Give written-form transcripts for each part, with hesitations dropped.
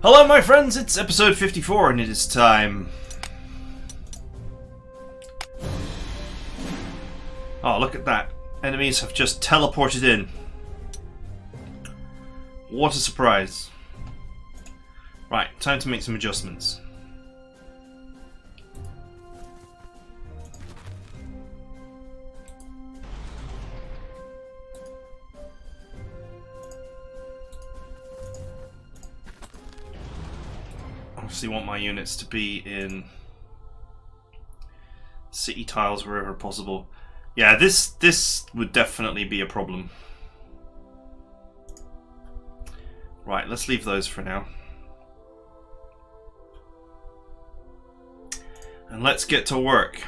Hello my friends, it's episode 54 and it is time. Oh, look at that. Enemies have just teleported in. What a surprise. Right, time to make some adjustments. Obviously want my units to be in city tiles wherever possible. Yeah, this would definitely be a problem. Right, let's leave those for now. And let's get to work.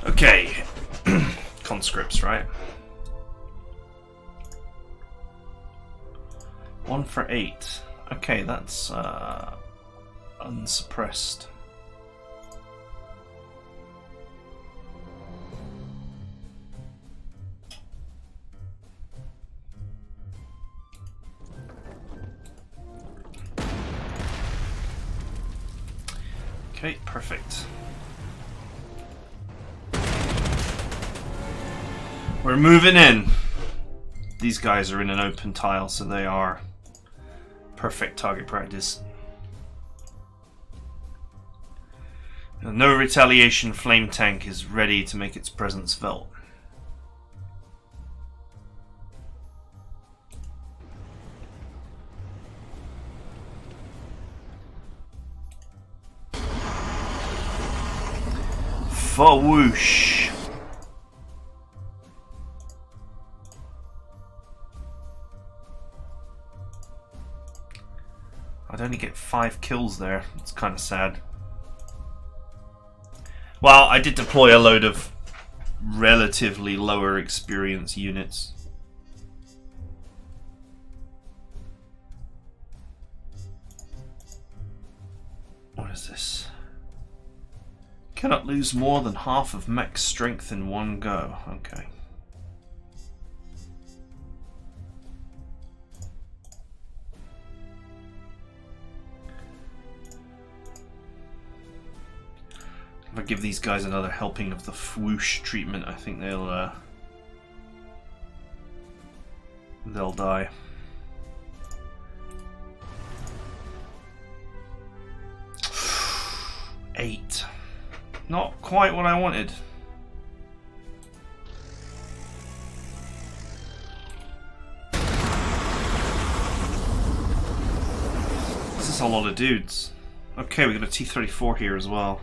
Okay. Conscripts, right? 1 for 8. Okay, that's unsuppressed. Okay, perfect. We're moving in. These guys are in an open tile, so they are perfect target practice. No retaliation flame tank is ready to make its presence felt. Fa-whoosh. I'd only get 5 kills there. It's kind of sad. Well, I did deploy a load of relatively lower experience units. What is this? Cannot lose more than half of max strength in one go. Okay. If I give these guys another helping of the whoosh treatment, I think they'll die. Eight. Not quite what I wanted. This is a lot of dudes. Okay, we got a T-34 here as well.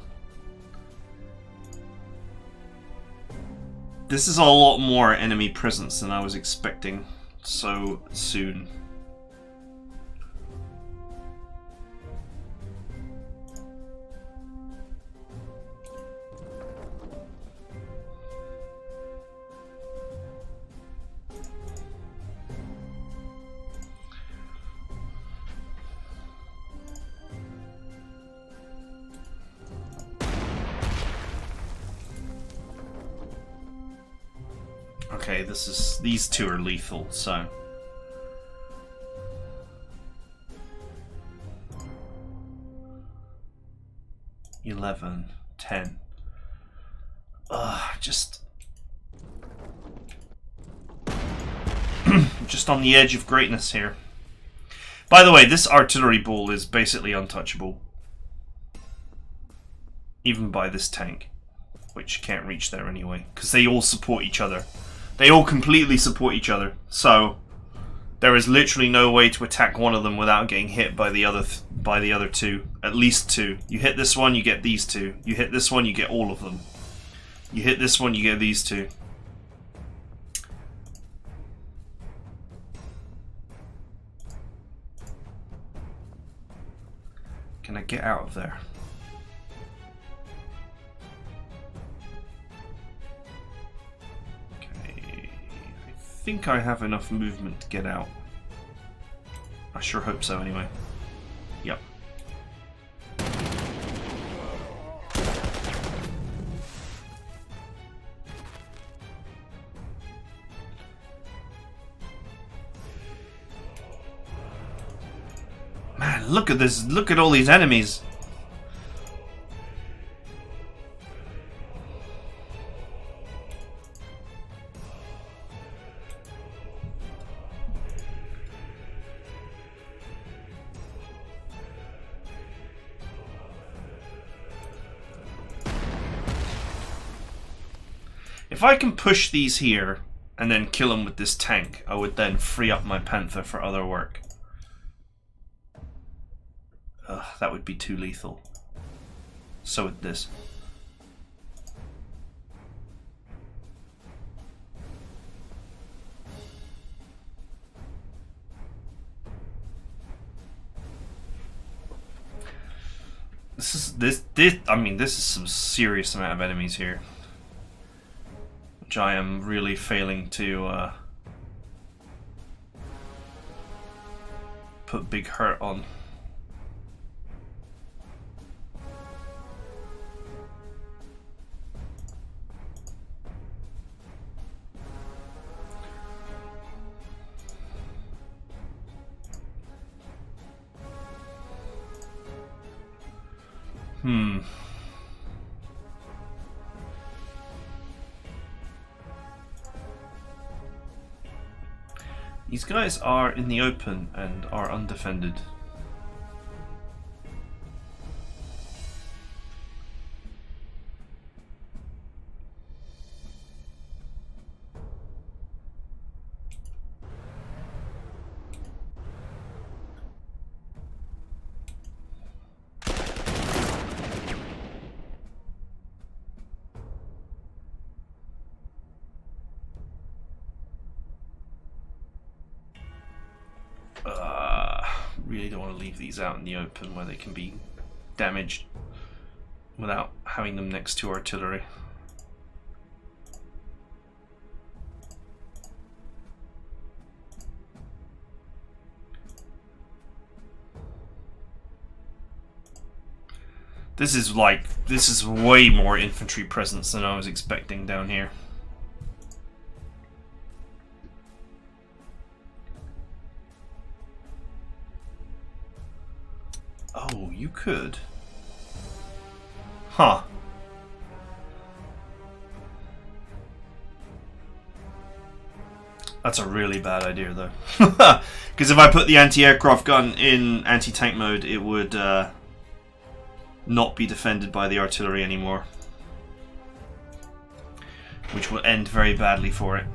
This is a lot more enemy presence than I was expecting so soon. Okay, these two are lethal, so 11, 10. Just on the edge of greatness here. By the way, this artillery ball is basically untouchable, even by this tank, which can't reach there anyway, because they all support each other. They all completely support each other, so there is literally no way to attack one of them without getting hit by the other two. At least two. You hit this one, you get these two. You hit this one, you get all of them. You hit this one, you get these two. Can I get out of there? I think I have enough movement to get out. I sure hope so anyway. Yep. Man, look at this. Look at all these enemies. If I can push these here and then kill them with this tank, I would then free up my Panther for other work. Ugh, that would be too lethal. So would this. I mean, this is some serious amount of enemies here, which I am really failing to put big hurt on. These guys are in the open and are undefended. Really don't want to leave these out in the open where they can be damaged without having them next to artillery. This is way more infantry presence than I was expecting down here. Oh, you could. Huh. That's a really bad idea, though. Because if I put the anti-aircraft gun in anti-tank mode, it would not be defended by the artillery anymore. Which will end very badly for it.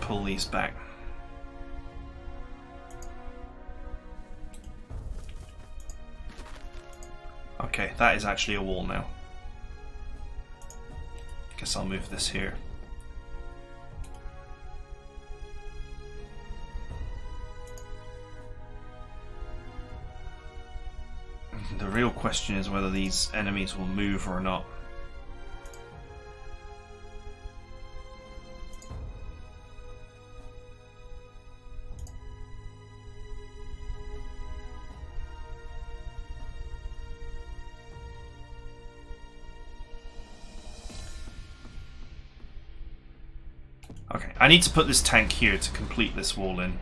Pull these back. Okay, that is actually a wall now. Guess I'll move this here. The real question is whether these enemies will move or not. Okay, I need to put this tank here to complete this wall in,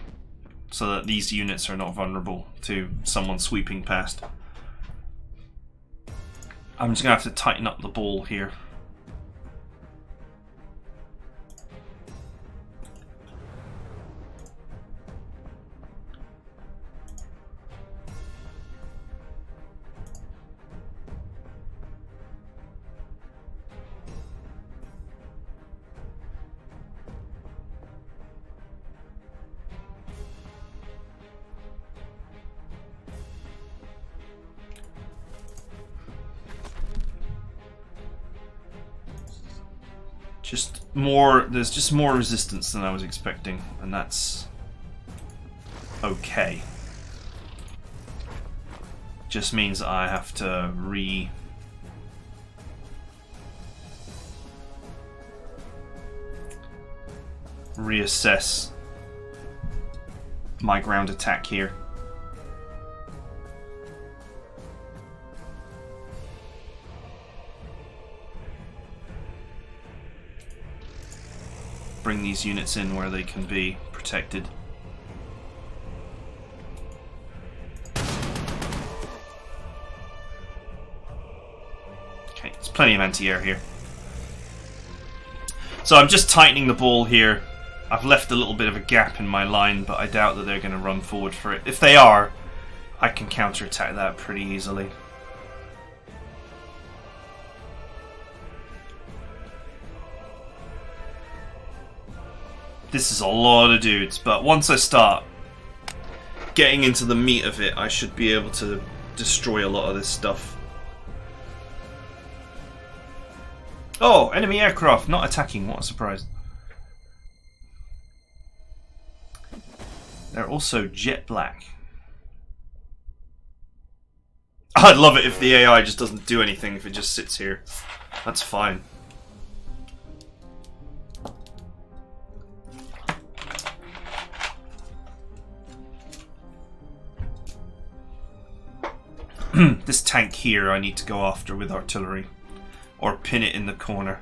so that these units are not vulnerable to someone sweeping past. I'm just going to have to tighten up the ball here. There's just more resistance than I was expecting, and that's okay. Just means I have to reassess my ground attack here. Bring these units in where they can be protected. Okay, there's plenty of anti-air here. So I'm just tightening the ball here. I've left a little bit of a gap in my line, but I doubt that they're going to run forward for it. If they are, I can counterattack that pretty easily. This is a lot of dudes, but once I start getting into the meat of it, I should be able to destroy a lot of this stuff. Oh, enemy aircraft not attacking, what a surprise. They're also jet black. I'd love it if the AI just doesn't do anything, if it just sits here. That's fine. This tank here I need to go after with artillery, or pin it in the corner.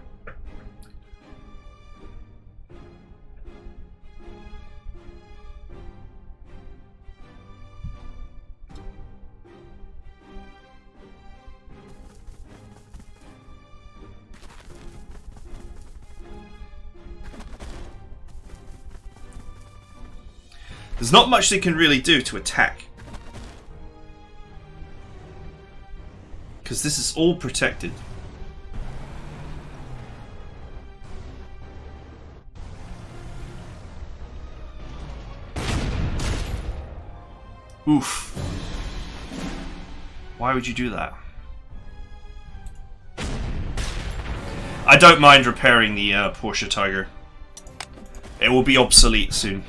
There's not much they can really do to attack, because this is all protected. Oof. Why would you do that? I don't mind repairing the Porsche Tiger. It will be obsolete soon.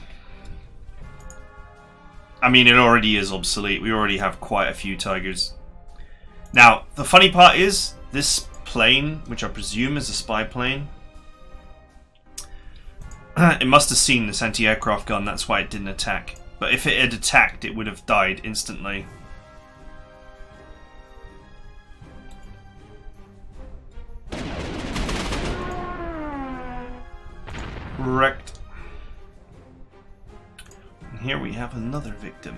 I mean, it already is obsolete. We already have quite a few Tigers. Now, the funny part is, this plane, which I presume is a spy plane, it must have seen this anti-aircraft gun, that's why it didn't attack. But if it had attacked, it would have died instantly. Wrecked. And here we have another victim.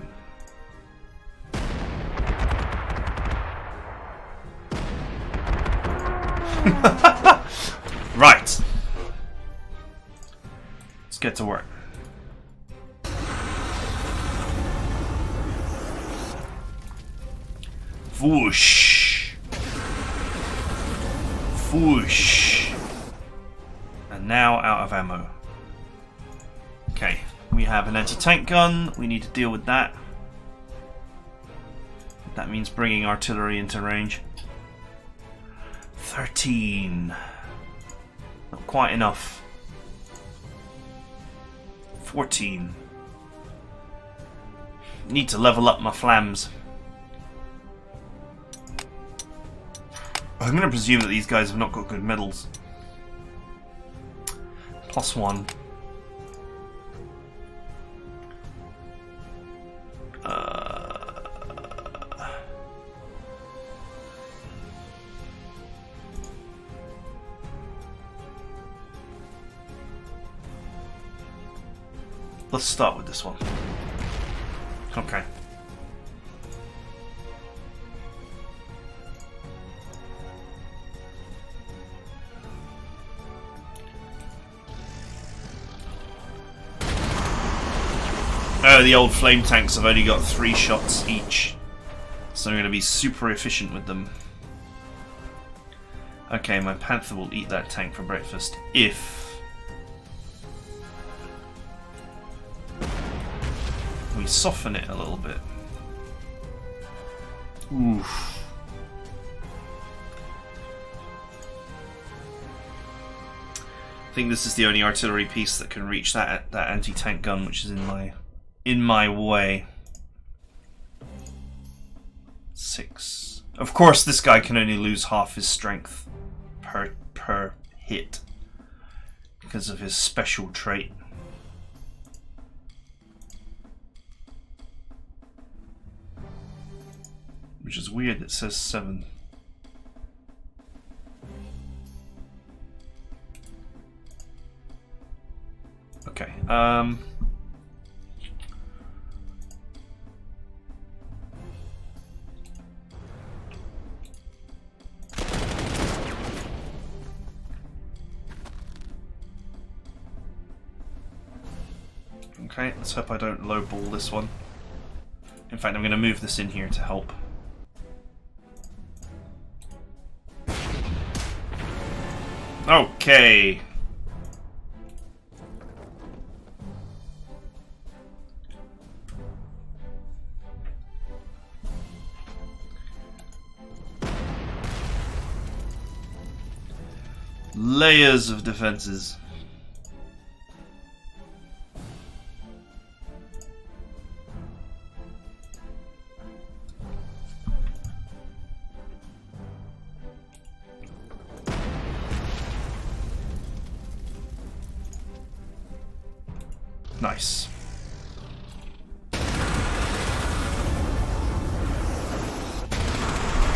Right. Let's get to work. Whoosh. Whoosh. And now out of ammo. Okay, we have an anti-tank gun. We need to deal with that. That means bringing artillery into range. 13. Not quite enough. 14. Need to level up my flams. I'm going to presume that these guys have not got good medals. +1. Let's start with this one. Okay. The old flame tanks have only got 3 shots each, so I'm going to be super efficient with them. Okay, my Panther will eat that tank for breakfast if we soften it a little bit. Oof. think this is the only artillery piece that can reach that anti-tank gun, which is in my way. 6. Of course, this guy can only lose half his strength per hit because of his special trait. Which is weird, it says 7. Okay, okay, let's hope I don't lowball this one. In fact, I'm going to move this in here to help. Okay. Layers of defenses. Nice.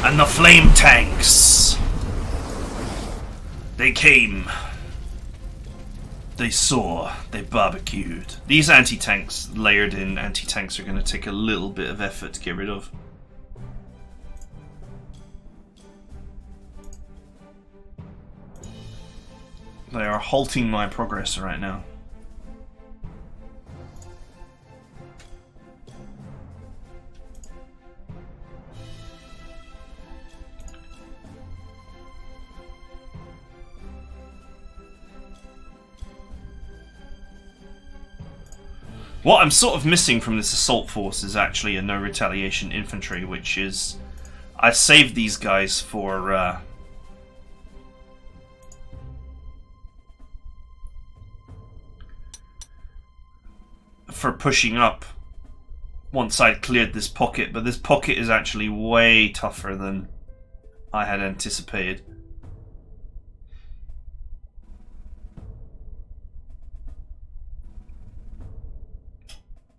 And the flame tanks. They came. They saw. They barbecued. These anti-tanks, layered in anti-tanks, are going to take a little bit of effort to get rid of. They are halting my progress right now. What I'm sort of missing from this assault force is actually a no retaliation infantry, which is... I saved these guys for pushing up once I'd cleared this pocket, but this pocket is actually way tougher than I had anticipated.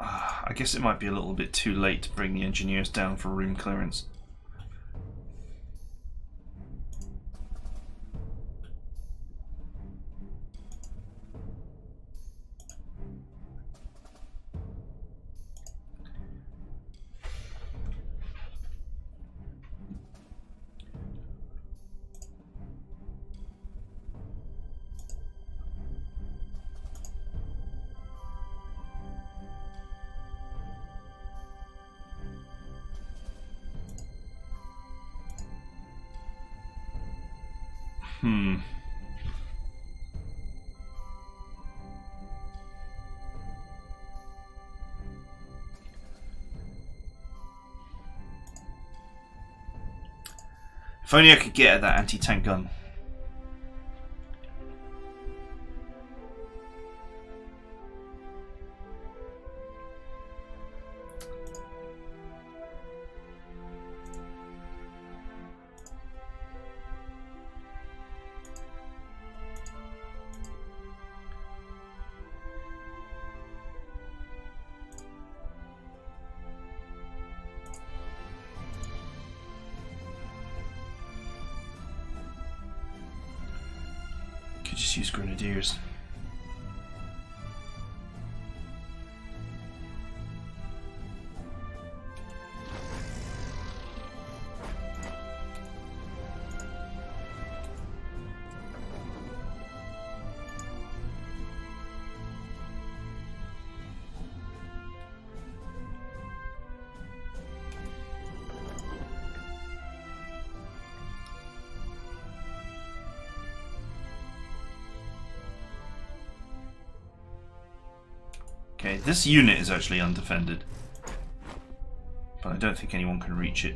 I guess it might be a little bit too late to bring the engineers down for room clearance. If only I could get at that anti-tank gun. Just use grenadiers. Okay, this unit is actually undefended, but I don't think anyone can reach it.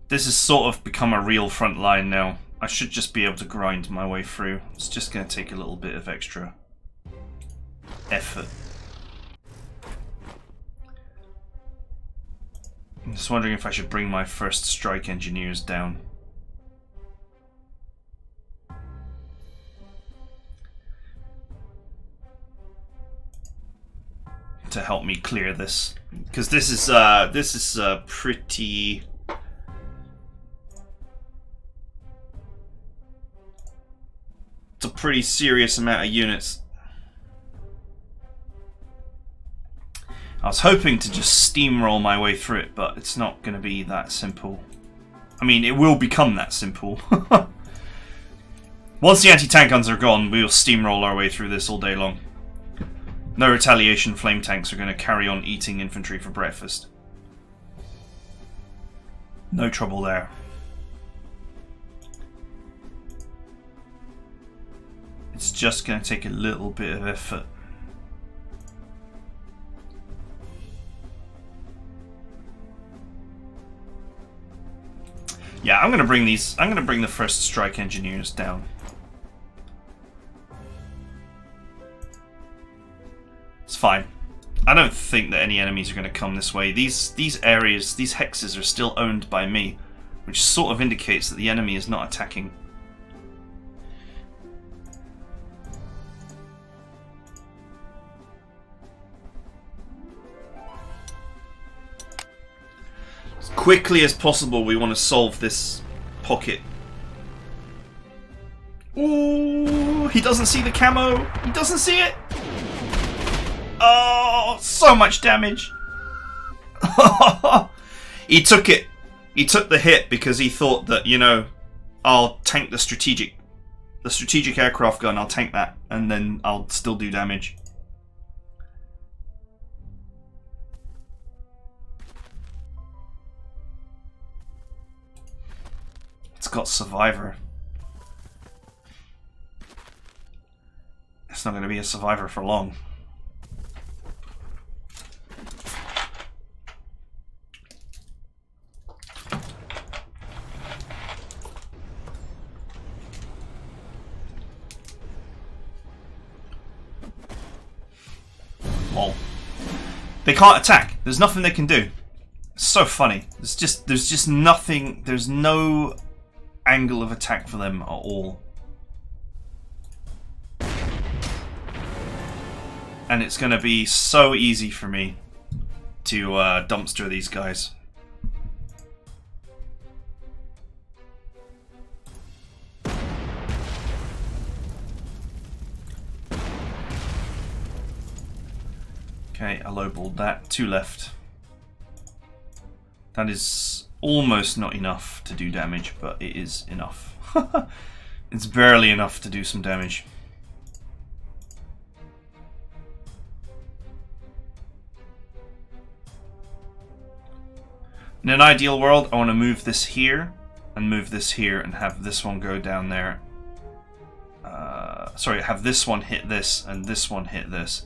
This has sort of become a real front line now. I should just be able to grind my way through. It's just going to take a little bit of extra effort. I'm just wondering if I should bring my first strike engineers down. To help me clear this, because this is pretty. It's a pretty serious amount of units. I was hoping to just steamroll my way through it, but it's not going to be that simple. I mean, it will become that simple. Once the anti-tank guns are gone, we will steamroll our way through this all day long. No retaliation flame tanks are going to carry on eating infantry for breakfast. No trouble there. It's just going to take a little bit of effort. Yeah, I'm going to bring these. I'm going to bring the first strike engineers down. It's fine. I don't think that any enemies are going to come this way. These areas, these hexes are still owned by me, which sort of indicates that the enemy is not attacking. As quickly as possible, we want to solve this pocket. Ooh, he doesn't see the camo. He doesn't see it. Oh, so much damage. He took it. He took the hit because he thought that, you know, I'll tank the strategic aircraft gun, I'll tank that, and then I'll still do damage. It's got survivor. It's not going to be a survivor for long. They can't attack. There's nothing they can do. It's so funny. There's just nothing. There's no angle of attack for them at all. And it's going to be so easy for me to dumpster these guys. Okay, I lowballed that. 2 left. That is almost not enough to do damage, but it is enough. It's barely enough to do some damage. In an ideal world, I want to move this here, and move this here, and have this one go down there. Sorry, have this one hit this, and this one hit this.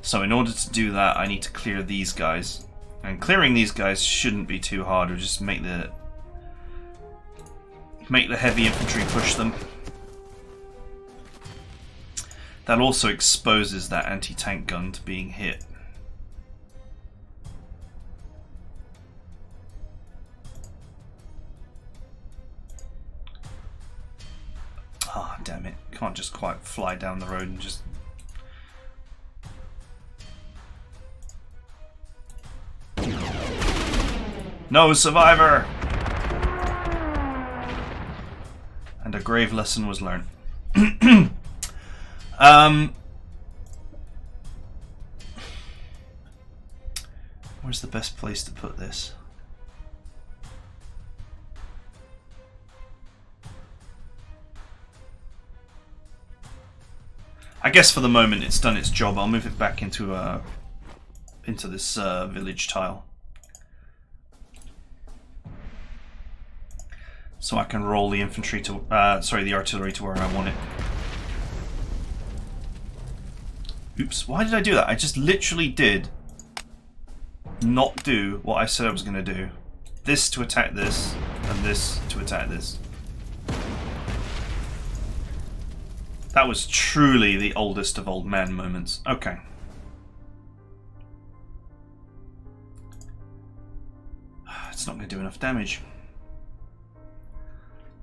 So in order to do that, I need to clear these guys. And clearing these guys shouldn't be too hard, or just make the heavy infantry push them. That also exposes that anti-tank gun to being hit. Ah, damn it. Can't just quite fly down the road and just... No survivor! And a grave lesson was learned. Where's the best place to put this? I guess for the moment it's done its job. I'll move it back into this village tile. So I can roll the infantry to, the artillery to where I want it. Oops, why did I do that? I just literally did not do what I said I was going to do. This to attack this, and this to attack this. That was truly the oldest of old man moments. Okay. It's not going to do enough damage.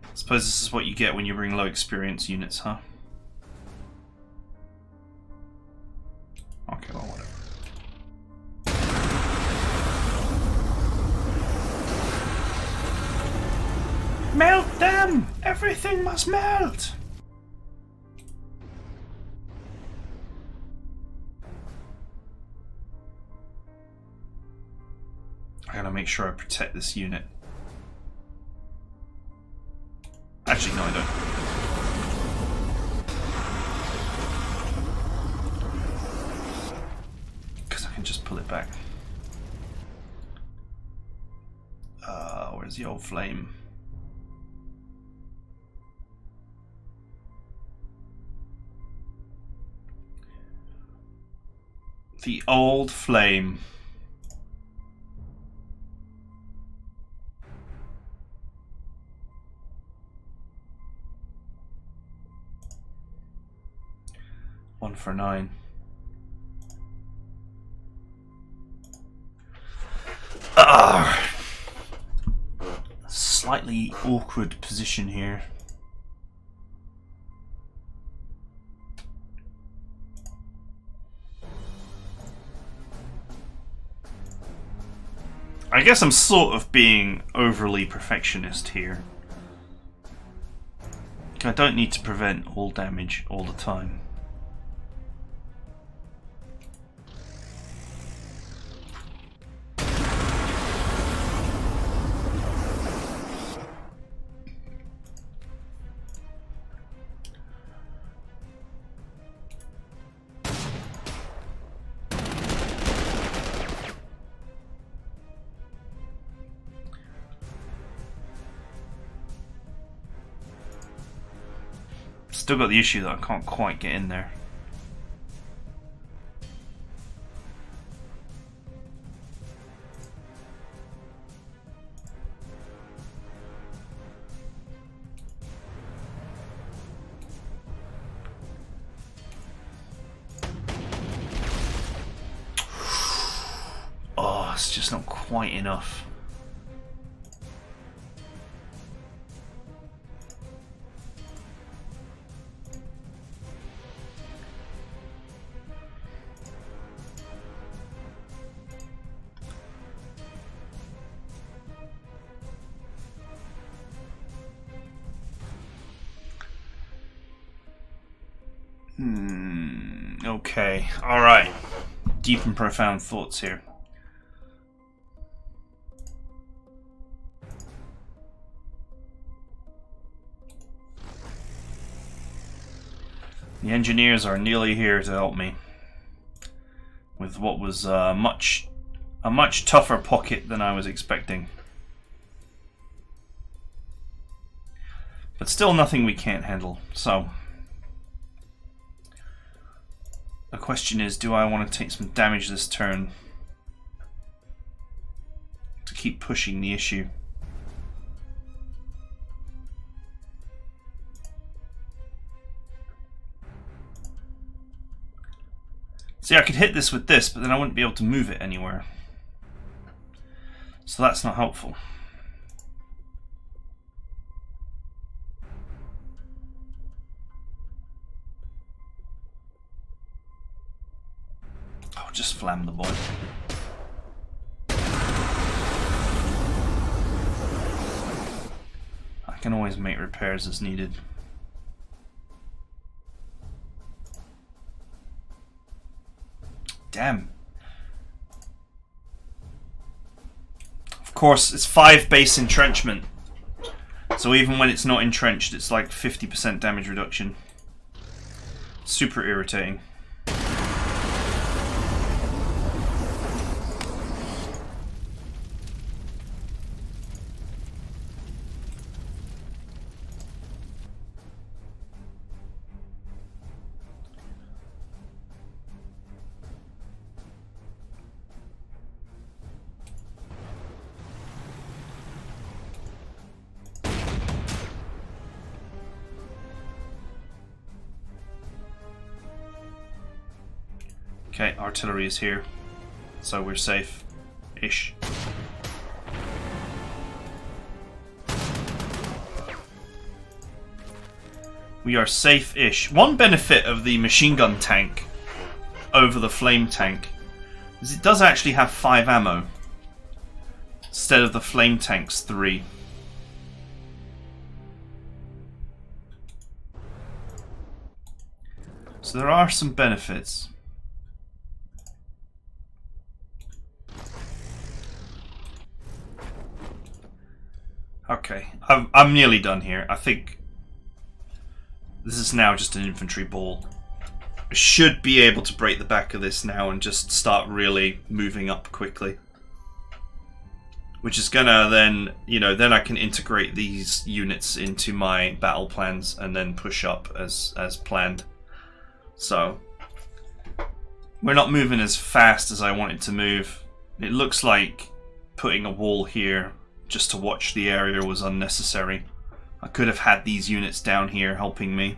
I suppose this is what you get when you bring low experience units, huh? Okay, well, whatever. Melt them! Everything must melt! I gotta make sure I protect this unit. Actually, no, I don't. Because I can just pull it back. Where's the old flame? The old flame. One for 9. Slightly awkward position here. I guess I'm sort of being overly perfectionist here. I don't need to prevent all damage all the time. Still got the issue that I can't quite get in there. Oh, it's just not quite enough. Okay, alright. Deep and profound thoughts here. The engineers are nearly here to help me with what was a much tougher pocket than I was expecting. But still nothing we can't handle, so the question is, do I want to take some damage this turn to keep pushing the issue? See, I could hit this with this, but then I wouldn't be able to move it anywhere. So that's not helpful. Oh, just flam the boy. I can always make repairs as needed. Damn. Of course, it's 5 base entrenchment. So even when it's not entrenched, it's like 50% damage reduction. Super irritating. Okay, artillery is here, so we're safe-ish. We are safe-ish. One benefit of the machine gun tank over the flame tank is it does actually have 5 ammo instead of the flame tank's 3. So there are some benefits. Okay, I'm nearly done here. I think this is now just an infantry ball. I should be able to break the back of this now and just start really moving up quickly. Which is gonna then, you know, then I can integrate these units into my battle plans and then push up as planned. So, we're not moving as fast as I wanted to move. It looks like putting a wall here just to watch the area was unnecessary. I could have had these units down here helping me.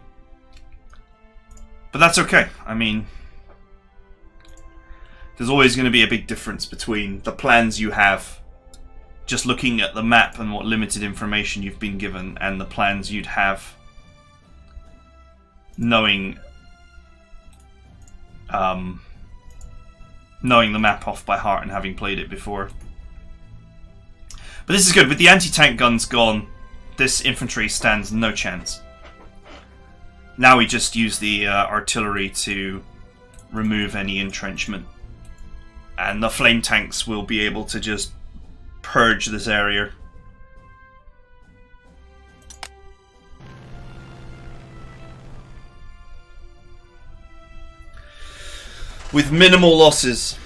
But that's okay. I mean, there's always going to be a big difference between the plans you have, just looking at the map and what limited information you've been given, and the plans you'd have knowing the map off by heart and having played it before. But this is good. With the anti-tank guns gone, this infantry stands no chance. Now we just use the artillery to remove any entrenchment. And the flame tanks will be able to just purge this area. With minimal losses.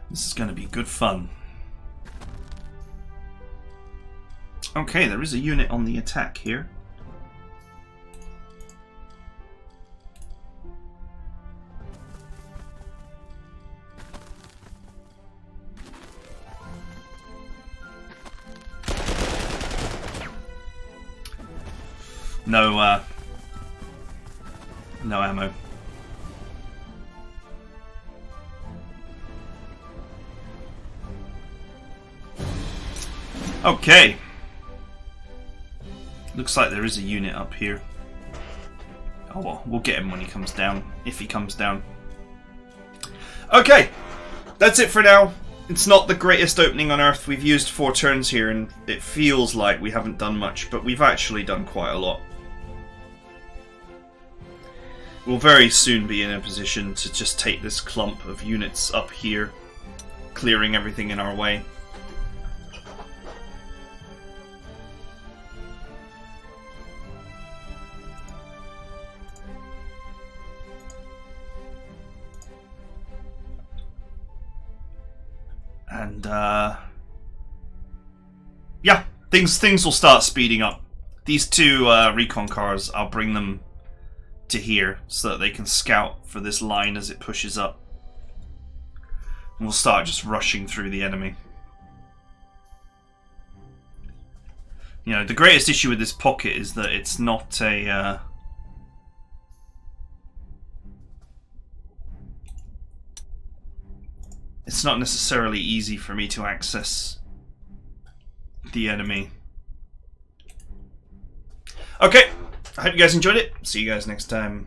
This is going to be good fun. Okay, there is a unit on the attack here. No ammo. Okay. Looks like there is a unit up here. Oh well, we'll get him when he comes down, if he comes down. Okay, that's it for now. It's not the greatest opening on Earth. We've used 4 turns here and it feels like we haven't done much, but we've actually done quite a lot. We'll very soon be in a position to just take this clump of units up here, clearing everything in our way. And yeah, things will start speeding up. These 2 recon cars, I'll bring them to here so that they can scout for this line as it pushes up. And we'll start just rushing through the enemy. You know, the greatest issue with this pocket is that it's not a it's not necessarily easy for me to access the enemy. Okay, I hope you guys enjoyed it. See you guys next time.